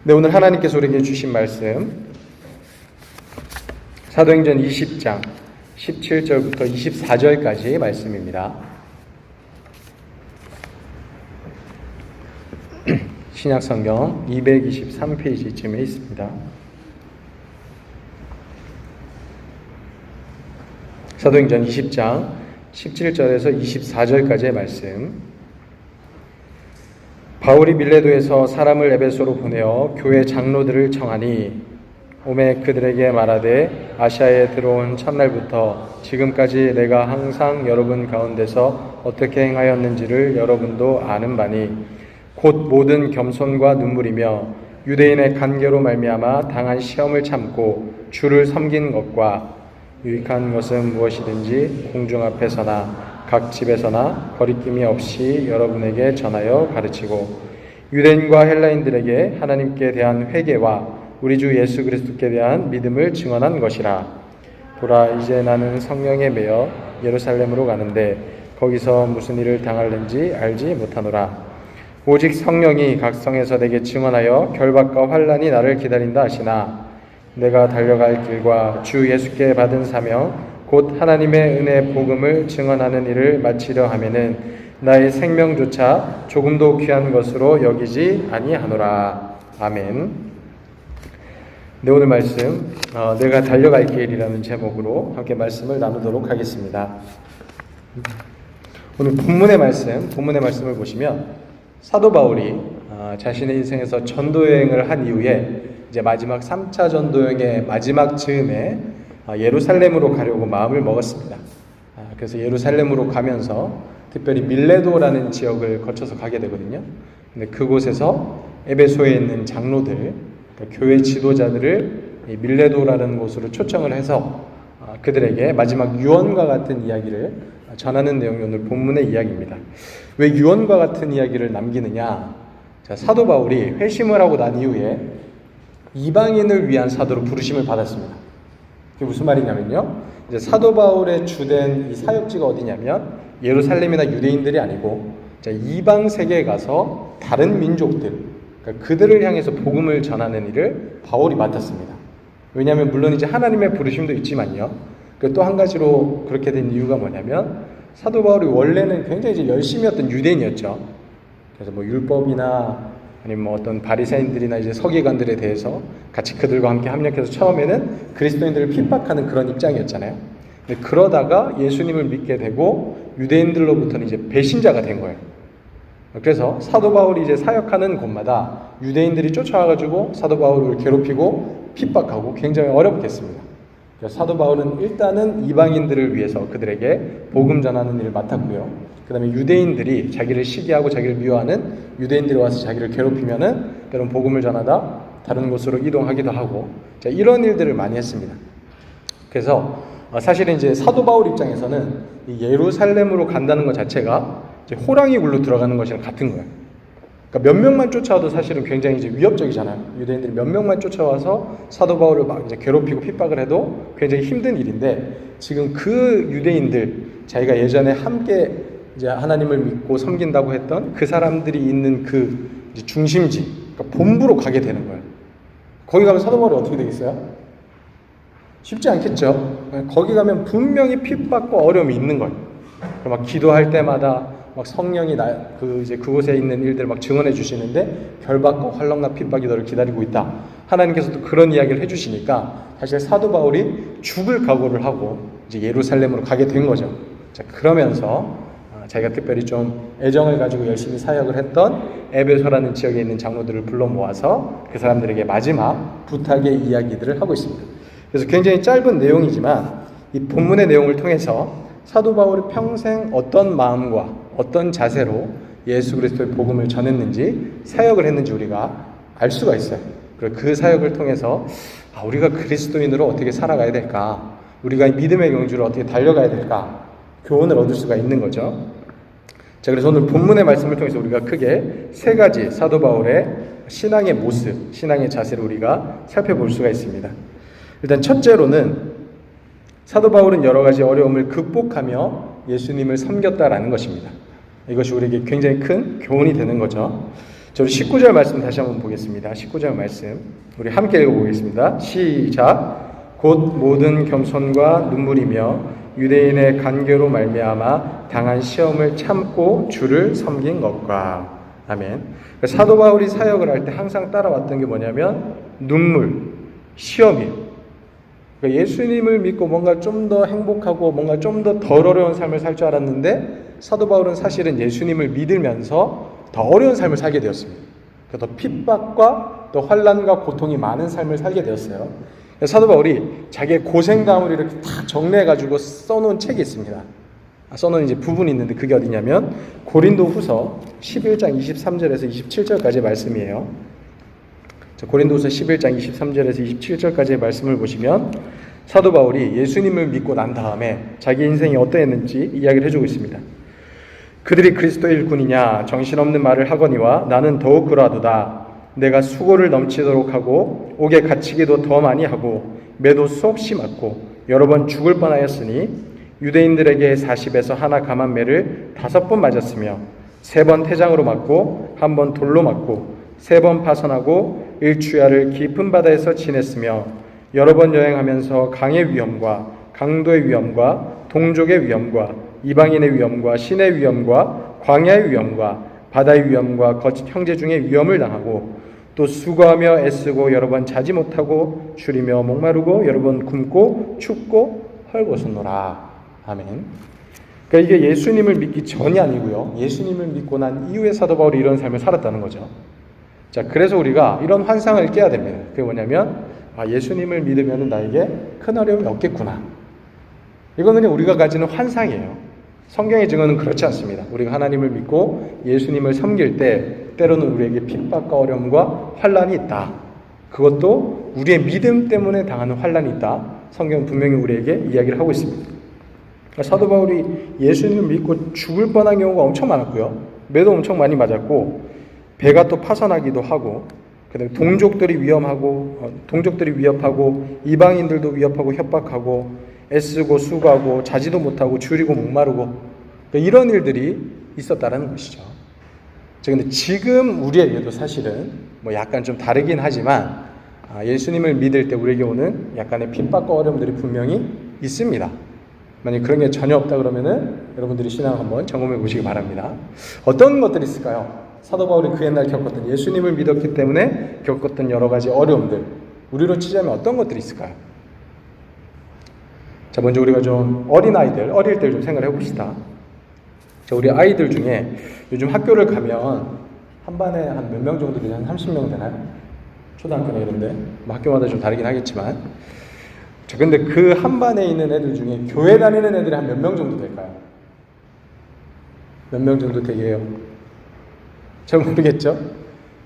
네, 오늘 하나님께서 우리에게 주신 말씀 사도행전 20장 17절부터 24절까지 말씀입니다. 신약성경 223페이지쯤에 있습니다. 사도행전 20장 17절에서 24절까지의 말씀. 바울이 밀레도에서 사람을 에베소로 보내어 교회 장로들을 청하니 오매 그들에게 말하되 아시아에 들어온 첫날부터 지금까지 내가 항상 여러분 가운데서 어떻게 행하였는지를 여러분도 아는 바니 곧 모든 겸손과 눈물이며 유대인의 간계로 말미암아 당한 시험을 참고 주를 섬긴 것과 유익한 것은 무엇이든지 공중 앞에서나 각 집에서나 거리낌이 없이 여러분에게 전하여 가르치고 유대인과 헬라인들에게 하나님께 대한 회개와 우리 주 예수 그리스도께 대한 믿음을 증언한 것이라. 보라, 이제 나는 성령에 매여 예루살렘으로 가는데 거기서 무슨 일을 당할는지 알지 못하노라. 오직 성령이 각 성에서 내게 증언하여 결박과 환난이 나를 기다린다 하시나 내가 달려갈 길과 주 예수께 받은 사명 곧 하나님의 은혜 복음을 증언하는 일을 마치려 하면은 나의 생명조차 조금도 귀한 것으로 여기지 아니하노라. 아멘. 네, 오늘 말씀 내가 달려갈 길이라는 제목으로 함께 말씀을 나누도록 하겠습니다. 오늘 본문의 말씀을 보시면 사도 바울이 자신의 인생에서 전도여행을 한 이후에 이제 마지막 3차 전도여행의 마지막 즈음에 예루살렘으로 가려고 마음을 먹었습니다. 그래서 예루살렘으로 가면서 특별히 밀레도라는 지역을 거쳐서 가게 되거든요. 근데 그곳에서 에베소에 있는 장로들, 교회 지도자들을 밀레도라는 곳으로 초청을 해서 그들에게 마지막 유언과 같은 이야기를 전하는 내용이 오늘 본문의 이야기입니다. 왜 유언과 같은 이야기를 남기느냐? 사도 바울이 회심을 하고 난 이후에 이방인을 위한 사도로 부르심을 받았습니다. 그게 무슨 말이냐면요, 이제 사도 바울의 주된 이 사역지가 어디냐면 예루살렘이나 유대인들이 아니고 이방 세계에 가서 다른 민족들, 그러니까 그들을 향해서 복음을 전하는 일을 바울이 맡았습니다. 왜냐하면 물론 이제 하나님의 부르심도 있지만요, 또 한 가지로 그렇게 된 이유가 뭐냐면 사도 바울이 원래는 굉장히 이제 열심히 했던 유대인이었죠. 그래서 뭐 율법이나 아니면 뭐 어떤 바리새인들이나 이제 서기관들에 대해서 같이 그들과 함께 합력해서 처음에는 그리스도인들을 핍박하는 그런 입장이었잖아요. 근데 그러다가 예수님을 믿게 되고 유대인들로부터는 이제 배신자가 된 거예요. 그래서 사도 바울이 이제 사역하는 곳마다 유대인들이 쫓아와가지고 사도 바울을 괴롭히고 핍박하고 굉장히 어렵게 했습니다. 그래서 사도 바울은 일단은 이방인들을 위해서 그들에게 복음 전하는 일을 맡았고요. 그 다음에 유대인들이 자기를 시기하고 자기를 미워하는 유대인들이 와서 자기를 괴롭히면은 때론 복음을 전하다 다른 곳으로 이동하기도 하고 이런 일들을 많이 했습니다. 그래서 사실은 이제 사도 바울 입장에서는 예루살렘으로 간다는 것 자체가 이제 호랑이 굴로 들어가는 것이랑 같은 거예요. 그러니까 몇 명만 쫓아와도 사실은 굉장히 이제 위협적이잖아요. 유대인들이 몇 명만 쫓아와서 사도 바울을 막 이제 괴롭히고 핍박을 해도 굉장히 힘든 일인데 지금 그 유대인들, 자기가 예전에 함께 이제 하나님을 믿고 섬긴다고 했던 그 사람들이 있는 그 이제 중심지, 그러니까 본부로 가게 되는 거예요. 거기 가면 사도 바울이 어떻게 되겠어요? 쉽지 않겠죠. 거기 가면 분명히 핍박과 어려움이 있는 거예요. 막 기도할 때마다 막 성령이 이제 그곳에 있는 일들을 막 증언해 주시는데 결박과 환난과 핍박이 너를 기다리고 있다. 하나님께서도 그런 이야기를 해주시니까 사실 사도 바울이 죽을 각오를 하고 이제 예루살렘으로 가게 된 거죠. 자, 그러면서 자기가 특별히 좀 애정을 가지고 열심히 사역을 했던 에베소라는 지역에 있는 장로들을 불러 모아서 그 사람들에게 마지막 부탁의 이야기들을 하고 있습니다. 그래서 굉장히 짧은 내용이지만 이 본문의 내용을 통해서 사도 바울이 평생 어떤 마음과 어떤 자세로 예수 그리스도의 복음을 전했는지 사역을 했는지 우리가 알 수가 있어요. 그리고 그 사역을 통해서 우리가 그리스도인으로 어떻게 살아가야 될까, 우리가 믿음의 경주를 어떻게 달려가야 될까 교훈을 얻을 수가 있는 거죠. 자, 그래서 오늘 본문의 말씀을 통해서 우리가 크게 세 가지 사도 바울의 신앙의 모습, 신앙의 자세를 우리가 살펴볼 수가 있습니다. 일단 첫째로는 사도 바울은 여러 가지 어려움을 극복하며 예수님을 섬겼다라는 것입니다. 이것이 우리에게 굉장히 큰 교훈이 되는 거죠. 저 19절 말씀 다시 한번 보겠습니다. 19절 말씀 우리 함께 읽어보겠습니다. 시작. 곧 모든 겸손과 눈물이며 유대인의 간계로 말미암아 당한 시험을 참고 주를 섬긴 것과. 아멘. 사도 바울이 사역을 할 때 항상 따라왔던 게 뭐냐면 눈물, 시험이에요. 그러니까 예수님을 믿고 뭔가 좀 더 행복하고 뭔가 좀 더 덜 어려운 삶을 살 줄 알았는데 사도 바울은 사실은 예수님을 믿으면서 더 어려운 삶을 살게 되었습니다. 더 핍박과 또 환난과 고통이 많은 삶을 살게 되었어요. 사도 바울이 자기의 고생담을 이렇게 딱 정리해가지고 써놓은 책이 있습니다. 써놓은 이제 부분이 있는데 그게 어디냐면 고린도후서 11장 23절에서 27절까지의 말씀이에요. 고린도후서 11장 23절에서 27절까지의 말씀을 보시면 사도 바울이 예수님을 믿고 난 다음에 자기 인생이 어떠했는지 이야기를 해주고 있습니다. 그들이 그리스도의 일꾼이냐 정신없는 말을 하거니와 나는 더욱 그러하도다. 내가 수고를 넘치도록 하고 옥에 갇히기도 더 많이 하고 매도 수없이 맞고 여러 번 죽을 뻔하였으니 유대인들에게 40에서 하나 감한 매를 5번 맞았으며 3번 태장으로 맞고 1번 돌로 맞고 3번 파선하고 일주야를 깊은 바다에서 지냈으며 여러 번 여행하면서 강의 위험과 강도의 위험과 동족의 위험과 이방인의 위험과 신의 위험과 광야의 위험과 바다의 위험과 거짓 형제 중에 위험을 당하고 또 수고하며 애쓰고 여러 번 자지 못하고 줄이며 목마르고 여러 번 굶고 춥고 헐벗었노라. 아멘. 그러니까 이게 예수님을 믿기 전이 아니고요. 예수님을 믿고 난 이후에 사도 바울이 이런 삶을 살았다는 거죠. 자, 그래서 우리가 이런 환상을 깨야 됩니다. 그게 뭐냐면 예수님을 믿으면 나에게 큰 어려움이 없겠구나. 이거는 우리가 가지는 환상이에요. 성경의 증언은 그렇지 않습니다. 우리가 하나님을 믿고 예수님을 섬길 때 때로는 우리에게 핍박과 어려움과 환난이 있다. 그것도 우리의 믿음 때문에 당하는 환난이 있다. 성경은 분명히 우리에게 이야기를 하고 있습니다. 사도 바울이 예수님을 믿고 죽을 뻔한 경우가 엄청 많았고요. 매도 엄청 많이 맞았고 배가 또 파선하기도 하고 그다음에 동족들이 위협하고 이방인들도 위협하고 협박하고 애쓰고 수고하고 자지도 못하고 줄이고 목마르고 이런 일들이 있었다라는 것이죠. 그런데 지금 우리에게도 사실은 뭐 약간 좀 다르긴 하지만 예수님을 믿을 때 우리에게 오는 약간의 핍박과 어려움들이 분명히 있습니다. 만약 그런 게 전혀 없다 그러면은 여러분들이 신앙을 한번 점검해 보시기 바랍니다. 어떤 것들이 있을까요? 사도 바울이 그 옛날 겪었던 예수님을 믿었기 때문에 겪었던 여러 가지 어려움들 우리로 치자면 어떤 것들이 있을까요? 자, 먼저 우리가 좀 어릴 때 좀 생각을 해봅시다. 자, 우리 아이들 중에 요즘 학교를 가면 한 반에 한 몇 명 정도 되나요? 한 30명 되나요? 초등학교나 이런데 뭐 학교마다 좀 다르긴 하겠지만 자, 근데 그 한 반에 있는 애들 중에 교회 다니는 애들이 한 몇 명 정도 될까요? 몇 명 정도 되게요? 잘 모르겠죠?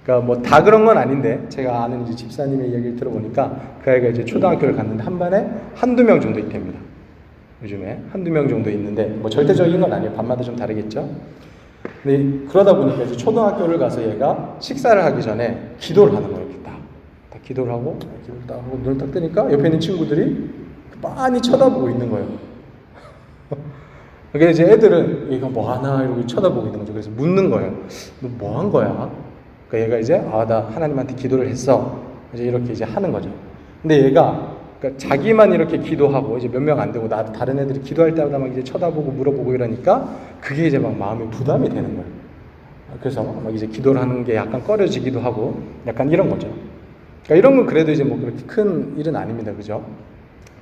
그러니까 뭐 다 그런 건 아닌데 제가 아는 이제 집사님의 이야기를 들어보니까 그 아이가 이제 초등학교를 갔는데 한 반에 한두 명 정도 있답니다. 요즘에 한두 명 정도 있는데 뭐 절대적인 건 아니에요. 반마다 좀 다르겠죠? 근데 그러다 보니까 이제 초등학교를 가서 얘가 식사를 하기 전에 기도를 하는 거예요. 딱 기도를 하고 눈을 딱 뜨니까 옆에 있는 친구들이 빤히 쳐다보고 있는 거예요. 그러니까 이제 애들은 얘가 뭐 하나 이러고 쳐다보고 있는 거죠. 그래서 묻는 거예요. 너 뭐 한 거야? 그러니까 얘가 이제 나 하나님한테 기도를 했어. 이제 이렇게 이제 하는 거죠. 근데 얘가 그러니까 자기만 이렇게 기도하고 이제 몇 명 안 되고 다른 애들이 기도할 때마다 막 이제 쳐다보고 물어보고 이러니까 그게 이제 막 마음에 부담이 되는 거예요. 그래서 막 이제 기도를 하는 게 약간 꺼려지기도 하고 약간 이런 거죠. 그러니까 이런 건 그래도 이제 뭐 그렇게 큰 일은 아닙니다. 그죠?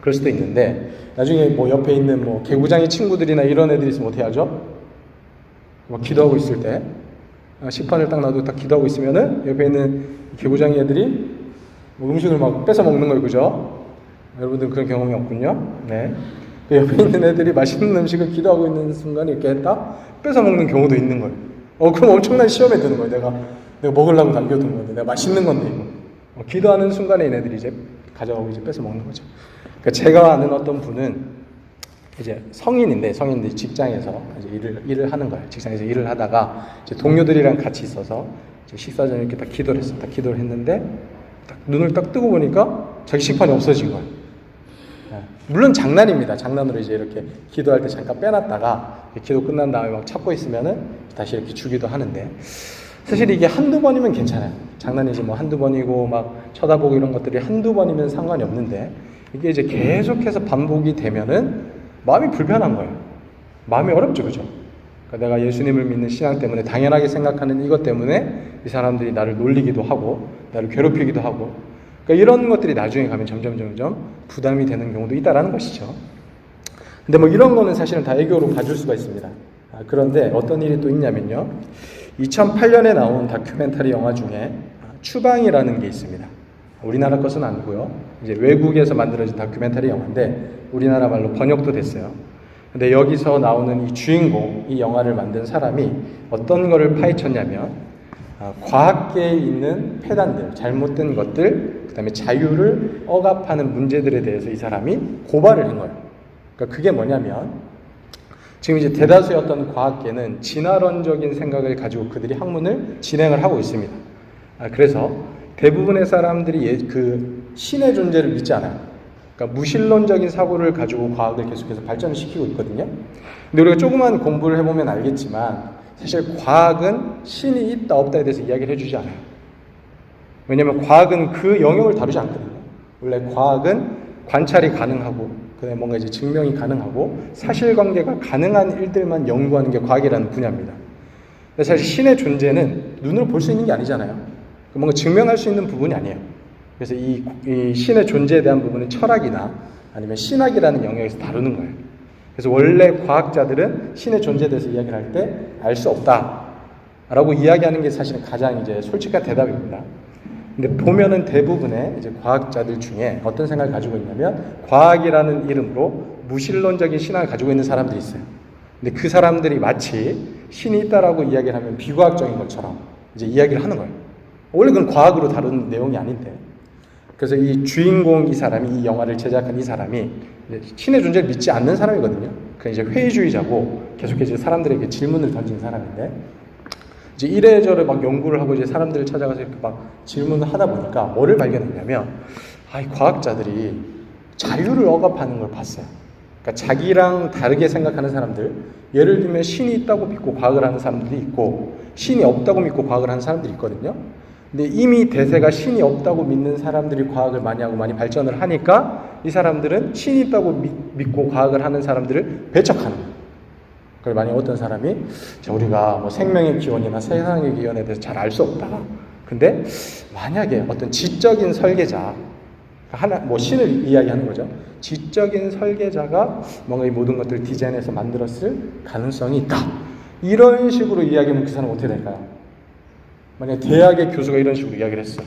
그럴 수도 있는데 나중에 뭐 옆에 있는 뭐 개구장이 친구들이나 이런 애들이 있으면 어떻게 하죠? 막 기도하고 있을 때 식판을 딱 놔두고 딱 기도하고 있으면은 옆에 있는 개구장이 애들이 뭐 음식을 막 뺏어 먹는 거예요. 그죠? 여러분들 그런 경험이 없군요. 네. 그 옆에 있는 애들이 맛있는 음식을 기도하고 있는 순간에 이렇게 딱 뺏어 먹는 경우도 있는 거예요. 그럼 엄청난 시험에 드는 거예요. 내가 먹으려고 남겨둔 건데 내가 맛있는 건데 이거. 기도하는 순간에 얘네들이 이제 가져가고 이제 뺏어 먹는 거죠. 그러니까 제가 아는 어떤 분은 이제 성인인데 직장에서 이제 일을 하는 거예요. 직장에서 일을 하다가 이제 동료들이랑 같이 있어서 이제 식사 전에 이렇게 딱 기도를 했어요. 딱 기도를 했는데 딱 눈을 딱 뜨고 보니까 자기 식판이 없어진 거예요. 물론 장난입니다. 장난으로 이제 이렇게 기도할 때 잠깐 빼놨다가 기도 끝난 다음에 막 찾고 있으면은 다시 이렇게 주기도 하는데 사실 이게 한두 번이면 괜찮아요. 장난이지 뭐 한두 번이고 막 쳐다보고 이런 것들이 한두 번이면 상관이 없는데, 이게 이제 계속해서 반복이 되면은 마음이 불편한 거예요. 마음이 어렵죠, 그죠? 그러니까 내가 예수님을 믿는 신앙 때문에 당연하게 생각하는 이것 때문에 이 사람들이 나를 놀리기도 하고 나를 괴롭히기도 하고, 그러니까 이런 것들이 나중에 가면 점점 부담이 되는 경우도 있다라는 것이죠. 근데 뭐 이런 거는 사실은 다 애교로 봐줄 수가 있습니다. 그런데 어떤 일이 또 있냐면요, 2008년에 나온 다큐멘터리 영화 중에 추방이라는 게 있습니다. 우리나라 것은 아니고요, 이제 외국에서 만들어진 다큐멘터리 영화인데 우리나라 말로 번역도 됐어요. 근데 여기서 나오는 이 주인공, 이 영화를 만든 사람이 어떤 거를 파헤쳤냐면, 과학계에 있는 폐단들, 잘못된 것들, 그 다음에 자유를 억압하는 문제들에 대해서 이 사람이 고발을 한 거예요. 그러니까 그게 뭐냐면, 지금 이제 대다수의 어떤 과학계는 진화론적인 생각을 가지고 그들이 학문을 진행을 하고 있습니다. 그래서 대부분의 사람들이 그 신의 존재를 믿지 않아요. 그러니까 무신론적인 사고를 가지고 과학을 계속해서 발전을 시키고 있거든요. 근데 우리가 조그만 공부를 해보면 알겠지만 사실 과학은 신이 있다 없다에 대해서 이야기를 해주지 않아요. 왜냐하면 과학은 그 영역을 다루지 않거든요. 원래 과학은 관찰이 가능하고 그다음에 뭔가 이제 증명이 가능하고 사실관계가 가능한 일들만 연구하는 게 과학이라는 분야입니다. 근데 사실 신의 존재는 눈으로 볼 수 있는 게 아니잖아요. 뭔가 증명할 수 있는 부분이 아니에요. 그래서 이 신의 존재에 대한 부분은 철학이나 아니면 신학이라는 영역에서 다루는 거예요. 그래서 원래 과학자들은 신의 존재에 대해서 이야기를 할 때 알 수 없다라고 이야기하는 게 사실은 가장 이제 솔직한 대답입니다. 근데 보면은 대부분의 이제 과학자들 중에 어떤 생각을 가지고 있냐면, 과학이라는 이름으로 무신론적인 신앙을 가지고 있는 사람들이 있어요. 근데 그 사람들이 마치 신이 있다라고 이야기를 하면 비과학적인 것처럼 이제 이야기를 하는 거예요. 원래 그건 과학으로 다루는 내용이 아닌데. 그래서 이 주인공 이 사람이, 이 영화를 제작한 이 사람이 신의 존재를 믿지 않는 사람이거든요. 그 이제 회의주의자고 계속해서 사람들에게 질문을 던진 사람인데, 이제 이래저래 막 연구를 하고 이제 사람들을 찾아가서 이렇게 막 질문을 하다 보니까 뭐를 발견했냐면, 이 과학자들이 자유를 억압하는 걸 봤어요. 그러니까 자기랑 다르게 생각하는 사람들, 예를 들면 신이 있다고 믿고 과학을 하는 사람들이 있고 신이 없다고 믿고 과학을 하는 사람들이 있거든요. 근데 이미 대세가 신이 없다고 믿는 사람들이 과학을 많이 하고 많이 발전을 하니까 이 사람들은 신이 있다고 믿고 과학을 하는 사람들을 배척하는 거예요. 그래서 만약에 어떤 사람이 우리가 뭐 생명의 기원이나 세상의 기원에 대해서 잘 알 수 없다. 근데 만약에 어떤 지적인 설계자, 뭐 신을 이야기하는 거죠. 지적인 설계자가 뭔가 이 모든 것들을 디자인해서 만들었을 가능성이 있다. 이런 식으로 이야기하면 그 사람은 어떻게 될까요? 만약에 대학의 교수가 이런 식으로 이야기를 했어요.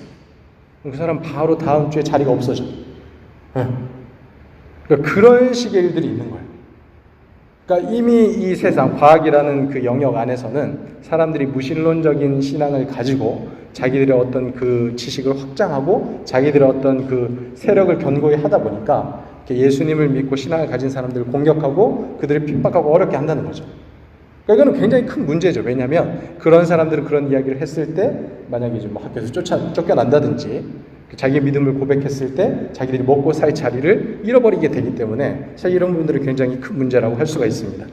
그럼 그 사람 바로 다음 주에 자리가 없어져. 그러니까 그런 식의 일들이 있는 거예요. 그러니까 이미 이 세상, 과학이라는 그 영역 안에서는 사람들이 무신론적인 신앙을 가지고 자기들의 어떤 그 지식을 확장하고 자기들의 어떤 그 세력을 견고히 하다 보니까 예수님을 믿고 신앙을 가진 사람들을 공격하고 그들을 핍박하고 어렵게 한다는 거죠. 그러니까 이거는 굉장히 큰 문제죠. 왜냐하면 그런 사람들은 그런 이야기를 했을 때 만약에 이제 뭐 학교에서 쫓겨난다든지 자기 믿음을 고백했을 때 자기들이 먹고 살 자리를 잃어버리게 되기 때문에 사실 이런 부분들은 굉장히 큰 문제라고 할 수가 있습니다.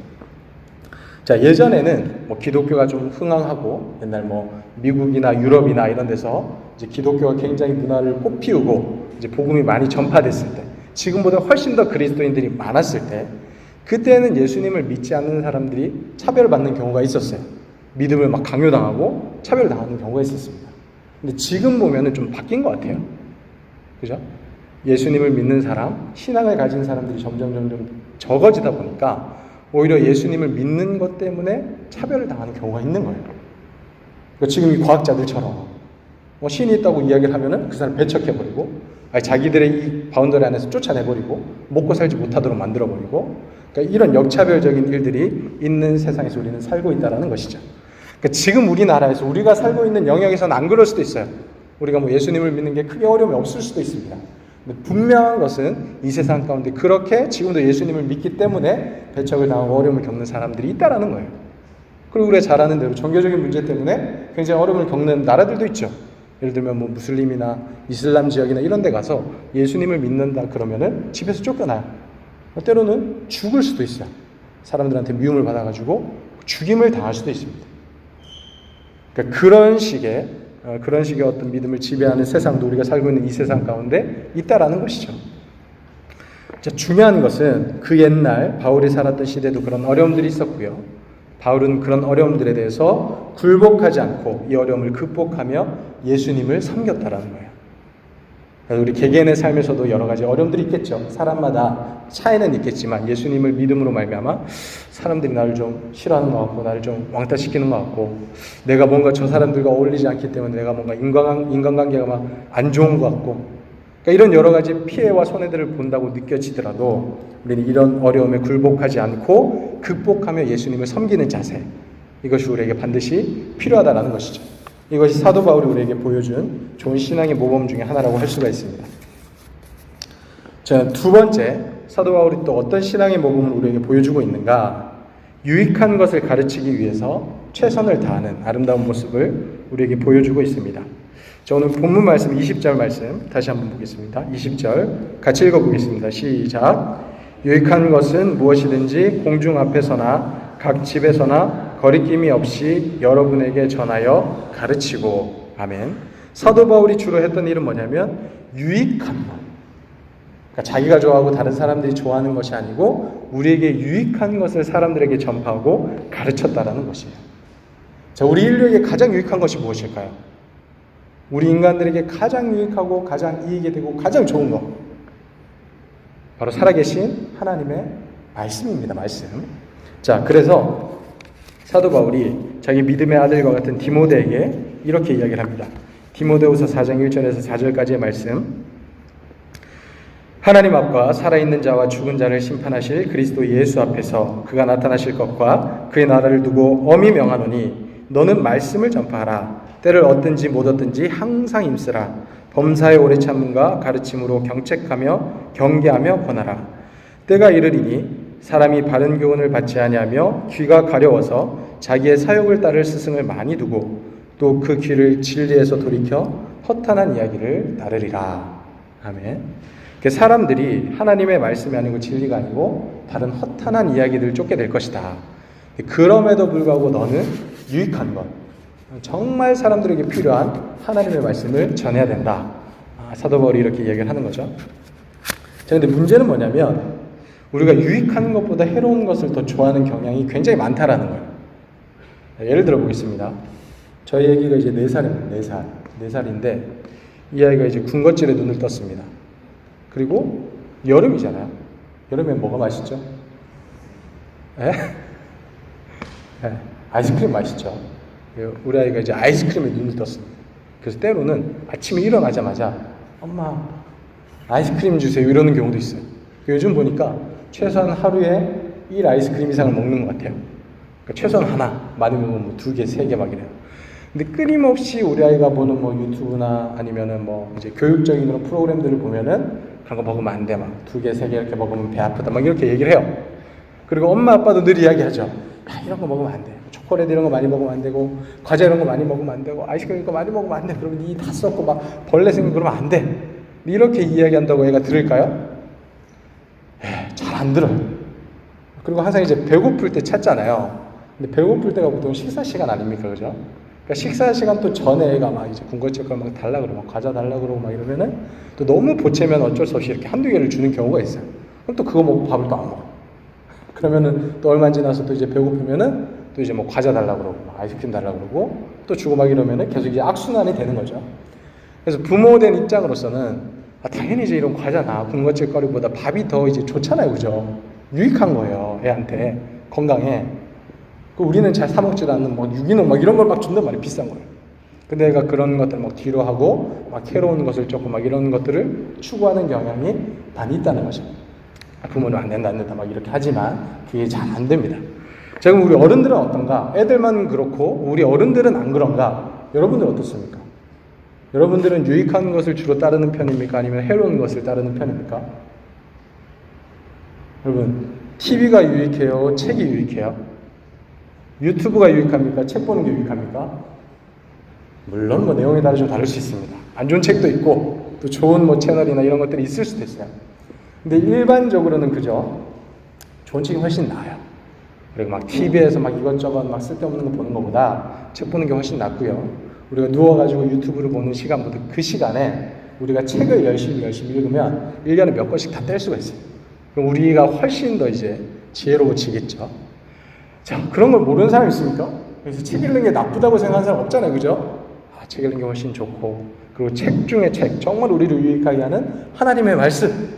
자, 예전에는 뭐 기독교가 좀 흥황하고 옛날 뭐 미국이나 유럽이나 이런 데서 이제 기독교가 굉장히 문화를 꽃피우고 이제 복음이 많이 전파됐을 때, 지금보다 훨씬 더 그리스도인들이 많았을 때, 그때는 예수님을 믿지 않는 사람들이 차별받는 경우가 있었어요. 믿음을 막 강요당하고 차별당하는 경우가 있었습니다. 근데 지금 보면은 좀 바뀐 것 같아요. 그죠? 예수님을 믿는 사람, 신앙을 가진 사람들이 점점 적어지다 보니까 오히려 예수님을 믿는 것 때문에 차별을 당하는 경우가 있는 거예요. 그러니까 지금 이 과학자들처럼 뭐 신이 있다고 이야기를 하면은 그 사람 배척해버리고, 자기들의 이 바운더리 안에서 쫓아내버리고 먹고 살지 못하도록 만들어버리고, 그러니까 이런 역차별적인 일들이 있는 세상에서 우리는 살고 있다는 것이죠. 그러니까 지금 우리나라에서 우리가 살고 있는 영역에서는 안 그럴 수도 있어요. 우리가 뭐 예수님을 믿는 게 크게 어려움이 없을 수도 있습니다. 근데 분명한 것은 이 세상 가운데 그렇게 지금도 예수님을 믿기 때문에 배척을 당하고 어려움을 겪는 사람들이 있다는 거예요. 그리고 우리가 잘 아는 대로 종교적인 문제 때문에 굉장히 어려움을 겪는 나라들도 있죠. 예를 들면 뭐 무슬림이나 이슬람 지역이나 이런 데 가서 예수님을 믿는다 그러면은 집에서 쫓겨나요. 때로는 죽을 수도 있어요. 사람들한테 미움을 받아가지고 죽임을 당할 수도 있습니다. 그러니까 그런 식의 어떤 믿음을 지배하는 세상도 우리가 살고 있는 이 세상 가운데 있다라는 것이죠. 자, 중요한 것은 그 옛날 바울이 살았던 시대도 그런 어려움들이 있었고요. 바울은 그런 어려움들에 대해서 굴복하지 않고 이 어려움을 극복하며 예수님을 섬겼다라는 거예요. 그래서 우리 개개인의 삶에서도 여러 가지 어려움들이 있겠죠. 사람마다 차이는 있겠지만 예수님을 믿음으로 말미암아 사람들이 나를 좀 싫어하는 것 같고 나를 좀 왕따시키는 것 같고 내가 뭔가 저 사람들과 어울리지 않기 때문에 내가 뭔가 인간관계가 막 안 좋은 것 같고 그러니까 이런 여러 가지 피해와 손해들을 본다고 느껴지더라도 우리는 이런 어려움에 굴복하지 않고 극복하며 예수님을 섬기는 자세 이것이 우리에게 반드시 필요하다는 것이죠. 이것이 사도 바울이 우리에게 보여준 좋은 신앙의 모범 중에 하나라고 할 수가 있습니다. 자, 두 번째 사도 바울이 또 어떤 신앙의 모범을 우리에게 보여주고 있는가? 유익한 것을 가르치기 위해서 최선을 다하는 아름다운 모습을 우리에게 보여주고 있습니다. 자, 오늘 본문 말씀 20절 말씀 다시 한번 보겠습니다. 20절 같이 읽어보겠습니다. 시작. 유익한 것은 무엇이든지 공중 앞에서나 각 집에서나 거리낌이 없이 여러분에게 전하여 가르치고. 아멘. 사도 바울이 주로 했던 일은 뭐냐면 유익한 것. 그러니까 자기가 좋아하고 다른 사람들이 좋아하는 것이 아니고 우리에게 유익한 것을 사람들에게 전파하고 가르쳤다라는 것이에요. 자, 우리 인류에게 가장 유익한 것이 무엇일까요? 우리 인간들에게 가장 유익하고 가장 이익이 되고 가장 좋은 것 바로 살아계신 하나님의 말씀입니다. 말씀. 자, 그래서 사도 바울이 자기 믿음의 아들과 같은 디모데에게 이렇게 이야기를 합니다. 디모데후서 4장 1절에서 4절까지의 말씀. 하나님 앞과 살아있는 자와 죽은 자를 심판하실 그리스도 예수 앞에서 그가 나타나실 것과 그의 나라를 두고 엄히 명하노니 너는 말씀을 전파하라. 때를 얻든지 못 얻든지 항상 힘쓰라. 범사에 오래 참음과 가르침으로 경책하며 경계하며 권하라. 때가 이르리니 사람이 바른 교훈을 받지 아니하며 귀가 가려워서 자기의 사욕을 따를 스승을 많이 두고 또 그 귀를 진리에서 돌이켜 허탄한 이야기를 따르리라. 아멘. 사람들이 하나님의 말씀이 아니고 진리가 아니고 다른 허탄한 이야기들을 쫓게 될 것이다. 그럼에도 불구하고 너는 유익한 것, 정말 사람들에게 필요한 하나님의 말씀을 전해야 된다. 사도 바울이 이렇게 이야기를 하는 거죠. 자, 근데 문제는 뭐냐면 우리가 유익한 것보다 해로운 것을 더 좋아하는 경향이 굉장히 많다라는 거예요. 예를 들어 보겠습니다. 저희 아기가 이제 4살입니다. 4살인데 이 아이가 이제 군것질에 눈을 떴습니다. 그리고 여름이잖아요. 여름에 뭐가 맛있죠? 에? 네, 아이스크림 맛있죠. 우리 아이가 이제 아이스크림에 눈을 떴습니다. 그래서 때로는 아침에 일어나자마자 엄마 아이스크림 주세요 이러는 경우도 있어요. 요즘 보니까 최소한 하루에 1 아이스크림 이상을 먹는 것 같아요. 그러니까 최소한 하나, 많으면 뭐 2개, 3개 막 이래요. 근데 끊임없이 우리 아이가 보는 뭐 유튜브나 아니면은 뭐 이제 교육적인 그런 프로그램들을 보면은 그런 거 먹으면 안 돼. 막 2개, 3개 이렇게 먹으면 배 아프다. 막 이렇게 얘기를 해요. 그리고 엄마 아빠도 늘 이야기하죠. 야, 이런 거 먹으면 안 돼. 초콜릿 이런 거 많이 먹으면 안 되고 과자 이런 거 많이 먹으면 안 되고 아이스크림 이런 거 많이 먹으면 안 돼. 그러면 니 다 썩고 막 벌레 생기고 그러면 안 돼. 이렇게 이야기한다고 애가 들을까요? 잘 안 들어요. 그리고 항상 이제 배고플 때 찾잖아요. 근데 배고플 때가 보통 식사 시간 아닙니까? 그죠? 그러니까 식사 시간 또 전에 애가 막 이제 군것질 걸 막 달라 그러고 과자 달라 그러고 막 이러면은 또 너무 보채면 어쩔 수 없이 이렇게 한두 개를 주는 경우가 있어요. 그럼 또 그거 먹고 밥을 또 안 먹어. 그러면은 또 얼마 지나서 또 이제 배고프면은 또 이제 뭐 과자 달라 그러고 아이스크림 달라 그러고 또 주고 막 이러면은 계속 이제 악순환이 되는 거죠. 그래서 부모된 입장으로서는 당연히 이제 이런 과자나 군것질 거리보다 밥이 더 이제 좋잖아요, 그죠? 유익한 거예요, 애한테 건강에. 우리는 잘 사 먹지도 않는 뭐 유기농 막 이런 걸 막 준단 말이에요, 비싼 거예요. 근데 애가 그런 것들 막 뒤로 하고 막 해로운 것을 쫓고 막 이런 것들을 추구하는 경향이 많이 있다는 거죠. 부모는 안 된다 막 이렇게 하지만 그게 잘 안 됩니다. 자, 그럼 우리 어른들은 어떤가? 애들만 그렇고 우리 어른들은 안 그런가? 여러분들은 어떻습니까? 여러분들은 유익한 것을 주로 따르는 편입니까? 아니면 해로운 것을 따르는 편입니까? 여러분, TV가 유익해요? 책이 유익해요? 유튜브가 유익합니까? 책 보는 게 유익합니까? 물론 뭐 내용에 따라 좀 다를 수 있습니다. 안 좋은 책도 있고 또 좋은 뭐 채널이나 이런 것들이 있을 수도 있어요. 근데 일반적으로는 그죠? 좋은 책이 훨씬 나아요. 그리고 막 TV에서 막 이것저것 막 쓸데없는 거 보는 것보다 책 보는 게 훨씬 낫고요. 우리가 누워가지고 유튜브를 보는 시간보다 그 시간에 우리가 책을 열심히 읽으면 1년에 몇 권씩 다 뗄 수가 있어요. 그럼 우리가 훨씬 더 이제 지혜로워지겠죠. 자, 그런 걸 모르는 사람 있습니까? 그래서 책 읽는 게 나쁘다고 생각하는 사람 없잖아요. 그죠? 책 읽는 게 훨씬 좋고, 그리고 책 중에 책, 정말 우리를 유익하게 하는 하나님의 말씀.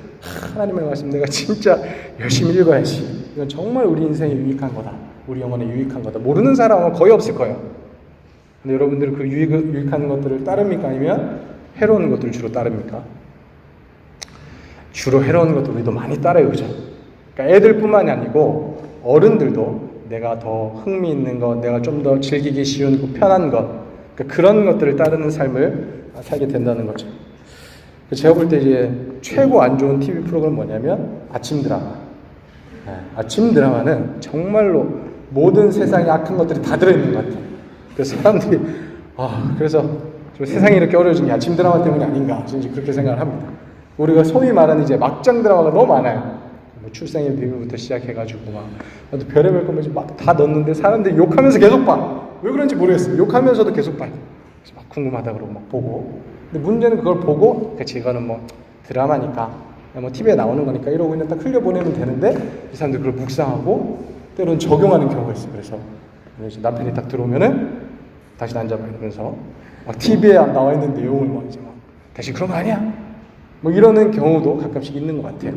하나님의 말씀 내가 진짜 열심히 읽어야지. 이건 정말 우리 인생에 유익한 거다. 우리 영혼에 유익한 거다. 모르는 사람은 거의 없을 거예요. 근데 여러분들은 그 유익한 것들을 따릅니까? 아니면 해로운 것들을 주로 따릅니까? 주로 해로운 것들 우리도 많이 따라요. 그죠? 그러니까 애들뿐만이 아니고 어른들도 내가 더 흥미있는 것, 내가 좀 더 즐기기 쉬운 편한 것, 그러니까 그런 것들을 따르는 삶을 살게 된다는 거죠. 제가 볼 때 이제 최고 안 좋은 TV 프로그램 뭐냐면 아침 드라마. 아침 드라마는 정말로 모든 세상에 악한 것들이 다 들어있는 것 같아요. 그래서 사람들이 그래서 좀 세상이 이렇게 어려워진 게 아침 드라마 때문이 아닌가, 저는 그렇게 생각을 합니다. 우리가 소위 말하는 이제 막장 드라마가 너무 많아요. 뭐 출생의 비밀부터 시작해가지고 막 별의별 거면 막 다 넣었는데 사람들이 욕하면서 계속 봐. 왜 그런지 모르겠어요. 욕하면서도 계속 봐요. 그래서 막 궁금하다 그러고 막 보고. 근데 문제는 그걸 보고, 그치, 이거는 뭐 드라마니까, 뭐 TV에 나오는 거니까 이러고 그냥 딱 흘려보내면 되는데, 이 사람들 그걸 묵상하고 때로는 적용하는 경우가 있어요. 그래서 남편이 딱 들어오면은 다시 앉아봐요. 그러면서 막 TV에 나와 있는 내용을 막 이제 막 다시 그런 거 아니야? 뭐 이러는 경우도 가끔씩 있는 것 같아요.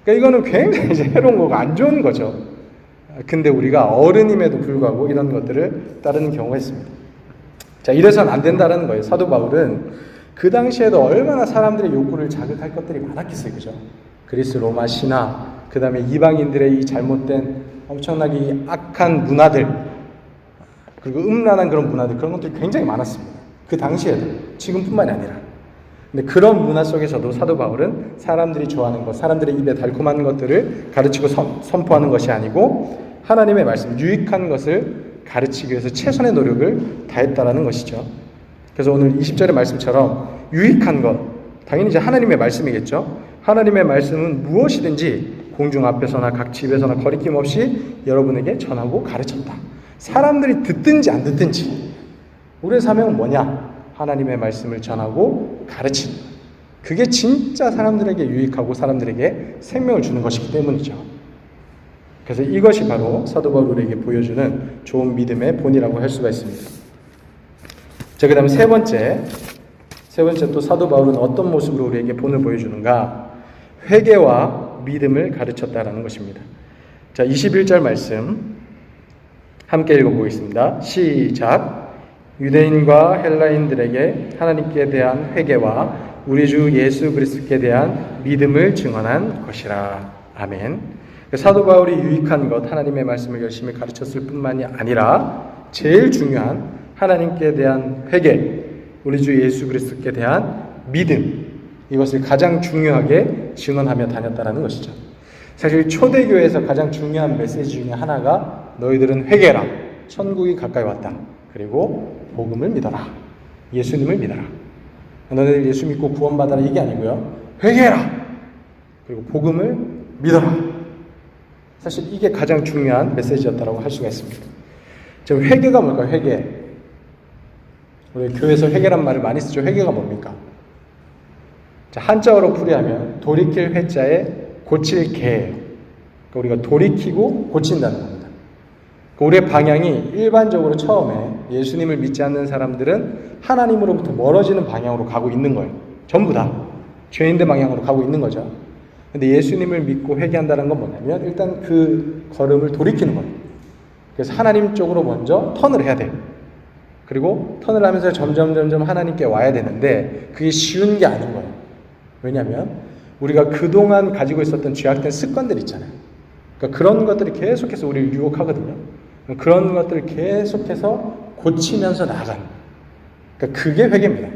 그러니까 이거는 굉장히 이제 해로운 거고 안 좋은 거죠. 근데 우리가 어른임에도 불구하고 이런 것들을 따르는 경우가 있습니다. 자, 이래서는 안 된다는 거예요. 사도 바울은 그 당시에도 얼마나 사람들의 욕구를 자극할 것들이 많았겠어요. 그죠? 그리스 로마 신화, 그 다음에 이방인들의 이 잘못된 엄청나게 악한 문화들, 그리고 음란한 그런 문화들, 그런 것들이 굉장히 많았습니다. 그 당시에도, 지금뿐만이 아니라. 근데 그런 문화 속에서도 사도 바울은 사람들이 좋아하는 것, 사람들의 입에 달콤한 것들을 가르치고 선포하는 것이 아니고 하나님의 말씀, 유익한 것을 가르치기 위해서 최선의 노력을 다했다라는 것이죠. 그래서 오늘 20절의 말씀처럼 유익한 것, 당연히 이제 하나님의 말씀이겠죠. 하나님의 말씀은 무엇이든지 공중 앞에서나 각 집에서나 거리낌 없이 여러분에게 전하고 가르쳤다. 사람들이 듣든지 안 듣든지 우리의 사명은 뭐냐? 하나님의 말씀을 전하고 가르치는 것. 그게 진짜 사람들에게 유익하고 사람들에게 생명을 주는 것이기 때문이죠. 그래서 이것이 바로 사도 바울에게 보여주는 좋은 믿음의 본이라고 할 수가 있습니다. 자, 그 다음에 세 번째 또 사도 바울은 어떤 모습으로 우리에게 본을 보여주는가? 회개와 믿음을 가르쳤다라는 것입니다. 자, 21절 말씀 함께 읽어보겠습니다. 시작. 유대인과 헬라인들에게 하나님께 대한 회개와 우리 주 예수 그리스도께 대한 믿음을 증언한 것이라. 아멘. 사도 바울이 유익한 것, 하나님의 말씀을 열심히 가르쳤을 뿐만이 아니라 제일 중요한 하나님께 대한 회개, 우리 주 예수 그리스도께 대한 믿음, 이것을 가장 중요하게 증언하며 다녔다는 것이죠. 사실 초대교회에서 가장 중요한 메시지 중에 하나가 너희들은 회개라, 천국이 가까이 왔다, 그리고 복음을 믿어라, 예수님을 믿어라. 너희들 예수 믿고 구원받아라 이게 아니고요, 회개해라, 그리고 복음을 믿어라. 사실 이게 가장 중요한 메시지였다고 할 수가 있습니다. 지금 회개가 뭘까요? 회개. 우리 교회에서 회개란 말을 많이 쓰죠. 회개가 뭡니까? 자, 한자어로 풀이하면 돌이킬 회자에 고칠 개예요. 그러니까 우리가 돌이키고 고친다는 겁니다. 그러니까 우리의 방향이 일반적으로 처음에 예수님을 믿지 않는 사람들은 하나님으로부터 멀어지는 방향으로 가고 있는 거예요. 전부 다 죄인들 방향으로 가고 있는 거죠. 근데 예수님을 믿고 회개한다는 건 뭐냐면 일단 그 걸음을 돌이키는 거예요. 그래서 하나님 쪽으로 먼저 턴을 해야 돼요. 그리고 턴을 하면서 점점 하나님께 와야 되는데 그게 쉬운 게 아닌 거예요. 왜냐하면 우리가 그동안 가지고 있었던 죄악된 습관들 있잖아요. 그러니까 그런 것들이 계속해서 우리를 유혹하거든요. 그런 것들을 계속해서 고치면서 나아가는. 그러니까 그게 회개입니다.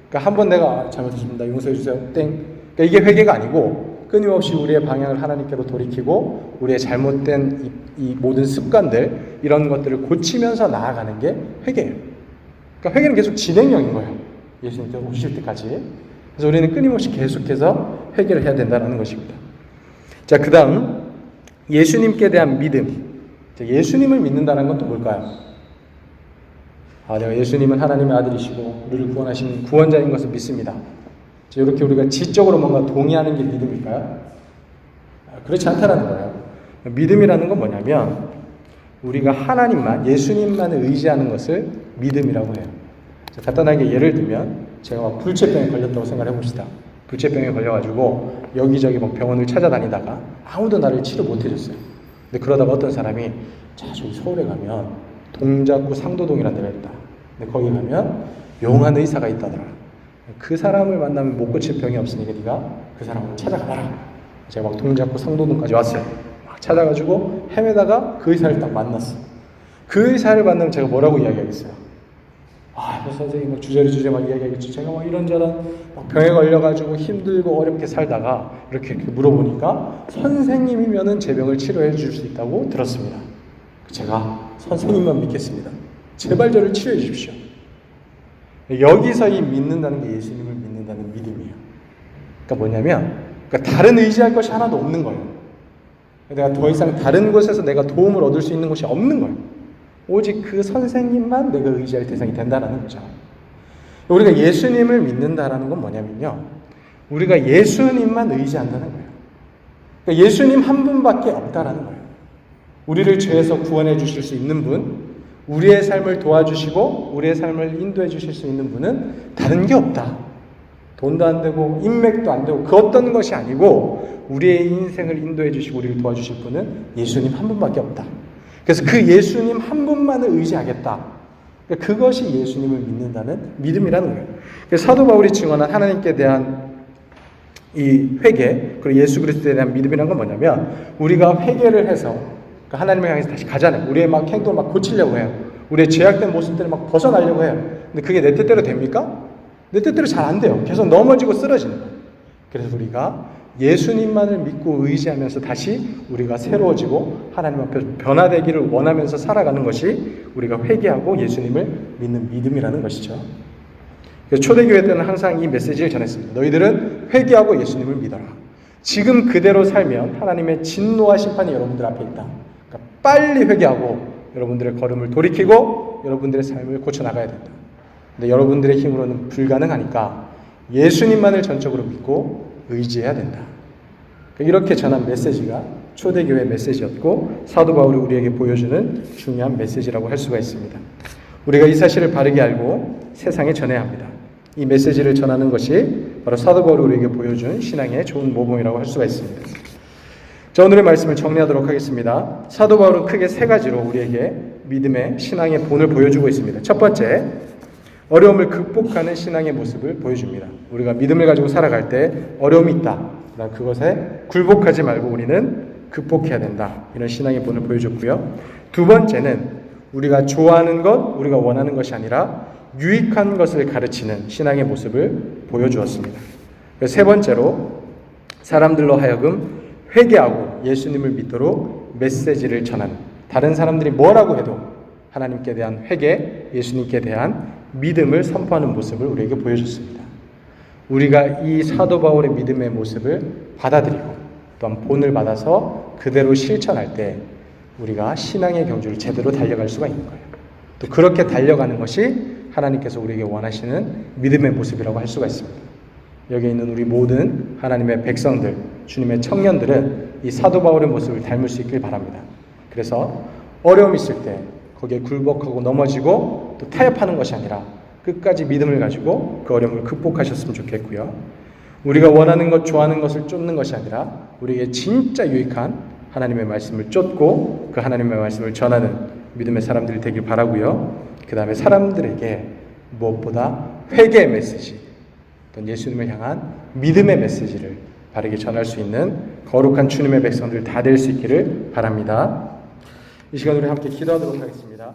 그러니까 한번 내가 잘못했습니다, 용서해 주세요, 땡. 그러니까 이게 회개가 아니고 끊임없이 우리의 방향을 하나님께로 돌이키고 우리의 잘못된 이 모든 습관들, 이런 것들을 고치면서 나아가는 게 회개예요. 그러니까 회개는 계속 진행형인 거예요. 예수님께 오실 때까지. 그래서 우리는 끊임없이 계속해서 회개를 해야 된다는 것입니다. 자, 그 다음 예수님께 대한 믿음. 예수님을 믿는다는 건 또 뭘까요? 내가 예수님은 하나님의 아들이시고 우리를 구원하신 구원자인 것을 믿습니다. 이렇게 우리가 지적으로 뭔가 동의하는 게 믿음일까요? 그렇지 않다는 거예요. 믿음이라는 건 뭐냐면 우리가 하나님만, 예수님만을 의지하는 것을 믿음이라고 해요. 간단하게 예를 들면 제가 막 불치병에 걸렸다고 생각해 봅시다. 불치병에 걸려가지고 여기저기 막 병원을 찾아다니다가 아무도 나를 치료 못 해줬어요. 근데 그러다가 어떤 사람이 저기 서울에 가면 동작구 상도동이라는 데가 있다. 근데 거기 가면 용한 의사가 있다더라. 그 사람을 만나면 못 고칠 병이 없으니까 네가 그 사람을 찾아가라. 제가 막 동작구 상도동까지 왔어요. 막 찾아가지고 헤매다가 그 의사를 딱 만났어. 그 의사를 만나면 제가 뭐라고 이야기하겠어요? 선생님 막 주저리 막 이야기하겠죠. 제가 막 이런저런 막 병에 걸려가지고 힘들고 어렵게 살다가 이렇게 물어보니까 선생님이면은 제 병을 치료해 줄 수 있다고 들었습니다. 제가 선생님만 믿겠습니다. 제발 저를 치료해 주십시오. 여기서 이 믿는다는 게 예수님을 믿는다는 믿음이에요. 그러니까 뭐냐면 다른 의지할 것이 하나도 없는 거예요. 내가 더 이상 다른 곳에서 내가 도움을 얻을 수 있는 곳이 없는 거예요. 오직 그 선생님만 내가 의지할 대상이 된다는 거죠. 우리가 예수님을 믿는다라는 건 뭐냐면요, 우리가 예수님만 의지한다는 거예요. 그러니까 예수님 한 분밖에 없다라는 거예요. 우리를 죄에서 구원해 주실 수 있는 분, 우리의 삶을 도와주시고 우리의 삶을 인도해 주실 수 있는 분은 다른 게 없다. 돈도 안 되고 인맥도 안 되고 그 어떤 것이 아니고 우리의 인생을 인도해 주시고 우리를 도와주실 분은 예수님 한 분밖에 없다. 그래서 그 예수님 한 분만을 의지하겠다. 그것이 예수님을 믿는다는 믿음이라는 거예요. 그래서 사도 바울이 증언한 하나님께 대한 이 회개, 그리고 예수 그리스도에 대한 믿음이라는 건 뭐냐면 우리가 회개를 해서 하나님을 향해서 다시 가잖아요. 우리의 막 행동을 막 고치려고 해요. 우리의 죄악된 모습들을 막 벗어나려고 해요. 근데 그게 내 뜻대로 됩니까? 내 뜻대로 잘 안 돼요. 계속 넘어지고 쓰러지는 거예요. 그래서 우리가 예수님만을 믿고 의지하면서 다시 우리가 새로워지고 하나님 앞에서 변화되기를 원하면서 살아가는 것이 우리가 회개하고 예수님을 믿는 믿음이라는 것이죠. 그래서 초대교회 때는 항상 이 메시지를 전했습니다. 너희들은 회개하고 예수님을 믿어라. 지금 그대로 살면 하나님의 진노와 심판이 여러분들 앞에 있다. 그러니까 빨리 회개하고 여러분들의 걸음을 돌이키고 여러분들의 삶을 고쳐나가야 된다. 근데 여러분들의 힘으로는 불가능하니까 예수님만을 전적으로 믿고 의지해야 된다. 이렇게 전한 메시지가 초대교회 메시지였고 사도 바울이 우리에게 보여주는 중요한 메시지라고 할 수가 있습니다. 우리가 이 사실을 바르게 알고 세상에 전해야 합니다. 이 메시지를 전하는 것이 바로 사도 바울이 우리에게 보여준 신앙의 좋은 모범이라고 할 수가 있습니다. 자, 오늘의 말씀을 정리하도록 하겠습니다. 사도 바울은 크게 세 가지로 우리에게 믿음의 신앙의 본을 보여주고 있습니다. 첫 번째, 어려움을 극복하는 신앙의 모습을 보여줍니다. 우리가 믿음을 가지고 살아갈 때 어려움이 있다. 그러나 그것에 굴복하지 말고 우리는 극복해야 된다. 이런 신앙의 본을 보여줬고요. 두 번째는 우리가 좋아하는 것, 우리가 원하는 것이 아니라 유익한 것을 가르치는 신앙의 모습을 보여주었습니다. 세 번째로 사람들로 하여금 회개하고 예수님을 믿도록 메시지를 전하는, 다른 사람들이 뭐라고 해도 하나님께 대한 회개, 예수님께 대한 믿음을 선포하는 모습을 우리에게 보여줬습니다. 우리가 이 사도 바울의 믿음의 모습을 받아들이고 또한 본을 받아서 그대로 실천할 때 우리가 신앙의 경주를 제대로 달려갈 수가 있는 거예요. 또 그렇게 달려가는 것이 하나님께서 우리에게 원하시는 믿음의 모습이라고 할 수가 있습니다. 여기 있는 우리 모든 하나님의 백성들, 주님의 청년들은 이 사도 바울의 모습을 닮을 수 있길 바랍니다. 그래서 어려움이 있을 때 거기에 굴복하고 넘어지고 또 타협하는 것이 아니라 끝까지 믿음을 가지고 그 어려움을 극복하셨으면 좋겠고요. 우리가 원하는 것, 좋아하는 것을 쫓는 것이 아니라 우리에게 진짜 유익한 하나님의 말씀을 쫓고 그 하나님의 말씀을 전하는 믿음의 사람들이 되길 바라고요. 그 다음에 사람들에게 무엇보다 회개의 메시지, 또 예수님을 향한 믿음의 메시지를 바르게 전할 수 있는 거룩한 주님의 백성들 다 될 수 있기를 바랍니다. 이 시간 우리 함께 기도하도록 하겠습니다.